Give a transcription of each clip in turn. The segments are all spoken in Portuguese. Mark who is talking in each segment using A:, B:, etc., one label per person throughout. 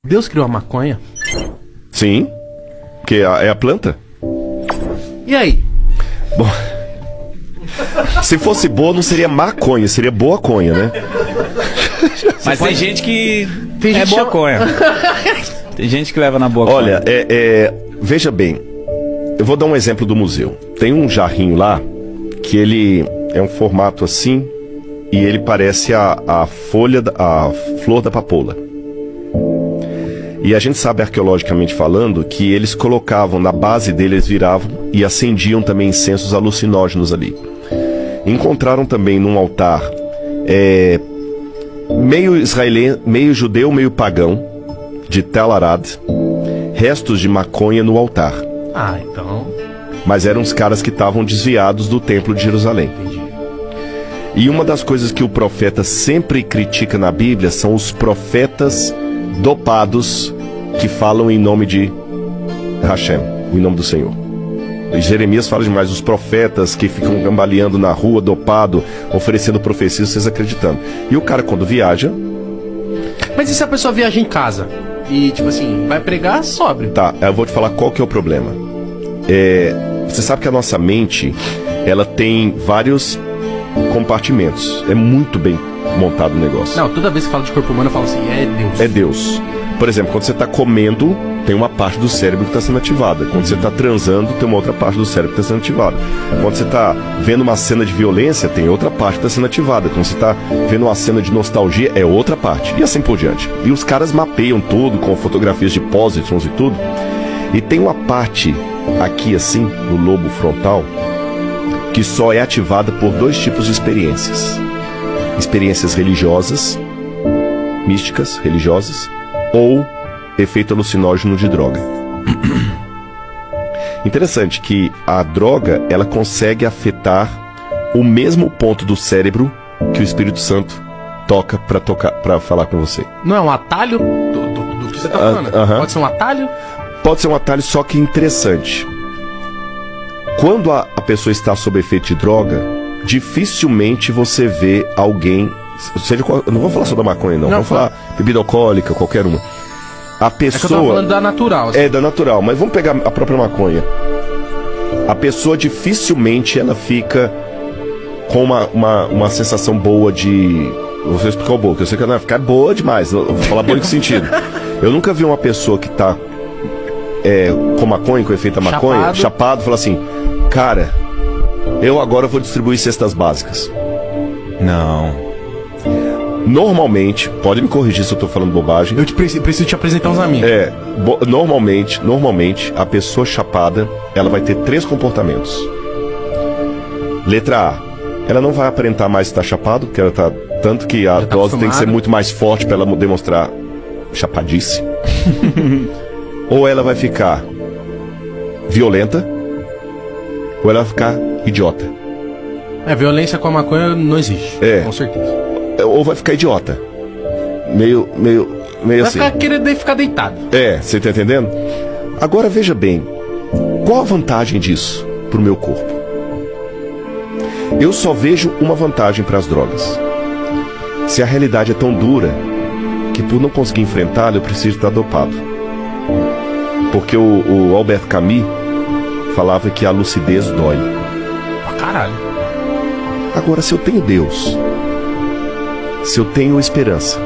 A: Deus criou a maconha?
B: Sim, porque é a planta.
A: E aí?
B: Bom, se fosse boa, não seria maconha, seria boa conha, né?
C: Mas tem gente que
A: Tem gente
C: é
A: que
C: boa
A: chama-
C: conha. Tem gente que leva na boa
B: Olha,
C: conha.
B: veja bem, eu vou dar um exemplo do museu. Tem um jarrinho lá, que ele é um formato assim, e ele parece a flor da papoula. E a gente sabe, arqueologicamente falando, que eles colocavam, na base dele, eles viravam e acendiam também incensos alucinógenos ali. Encontraram também num altar meio israelense, meio judeu, meio pagão, de Tel Arad, restos de maconha no altar.
A: Ah, então...
B: Mas eram os caras que estavam desviados do templo de Jerusalém.
A: Entendi.
B: E uma das coisas que o profeta sempre critica na Bíblia são os profetas dopados que falam em nome de Hashem, em nome do Senhor. E Jeremias fala demais, os profetas que ficam gambaleando na rua, dopado, oferecendo profecias, vocês acreditando. E o cara, quando viaja,
A: Mas e se a pessoa viaja em casa? E, tipo assim, vai pregar sóbrio?
B: tá, eu vou te falar qual que é o problema. Você sabe que a nossa mente, ela tem vários compartimentos. É muito bem montado o negócio.
A: Não, toda vez que fala de corpo humano eu falo assim, é Deus.
B: É Deus. Por exemplo, quando você está comendo, tem uma parte do cérebro que está sendo ativada. Quando você está transando, tem uma outra parte do cérebro que está sendo ativada. Quando você está vendo uma cena de violência, tem outra parte que está sendo ativada. Quando você está vendo uma cena de nostalgia, é outra parte. E assim por diante. E os caras mapeiam tudo com fotografias de pósitrons e tudo. E tem uma parte aqui assim, no lobo frontal, que só é ativada por dois tipos de experiências. Experiências religiosas, místicas, religiosas, ou efeito alucinógeno de droga. Interessante que a droga, ela consegue afetar o mesmo ponto do cérebro que o Espírito Santo toca para falar com você.
A: Não é um atalho do que você tá falando?
B: aham.
A: Pode ser um atalho?
B: Pode ser um atalho, só que interessante. Quando a pessoa está sob efeito de droga, dificilmente você vê alguém... Seja qual, eu não vou falar só da maconha, não. Vou falar bebida alcoólica, qualquer uma. A
A: É que eu tava
B: pessoa...
A: falando da natural. Assim.
B: É, da natural, mas vamos pegar a própria maconha. A pessoa dificilmente ela fica com uma sensação boa de... Você explicar o boa, que eu sei que ela vai ficar boa demais. Eu vou falar boa em que sentido? Eu nunca vi uma pessoa que tá com maconha, com efeito da maconha, chapado, falar assim, cara, eu agora vou distribuir cestas básicas.
C: Não.
B: Normalmente, pode me corrigir se eu tô falando bobagem.
A: Eu preciso te apresentar uns amigos.
B: Normalmente, a pessoa chapada, ela vai ter 3 comportamentos. Letra A, ela não vai aparentar mais estar chapado, porque ela tá... Tanto que a dose tem que ser muito mais forte para ela demonstrar chapadice. Ou ela vai ficar violenta, ou ela vai ficar idiota.
A: Violência com a maconha não existe. Com certeza.
B: Ou vai ficar idiota. Meio
A: Vai
B: assim.
A: ficar querendo ficar deitado.
B: Você tá entendendo? Agora veja bem, qual a vantagem disso pro meu corpo? Eu só vejo uma vantagem para as drogas. Se a realidade é tão dura que por não conseguir enfrentá-la eu preciso estar dopado. Porque o Albert Camus falava que a lucidez dói.
A: Pra caralho.
B: Agora, se eu tenho Deus, se eu tenho esperança,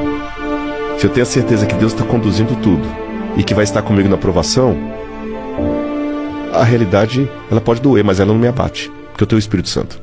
B: se eu tenho a certeza que Deus está conduzindo tudo e que vai estar comigo na provação, a realidade ela pode doer, mas ela não me abate, porque eu tenho o Espírito Santo.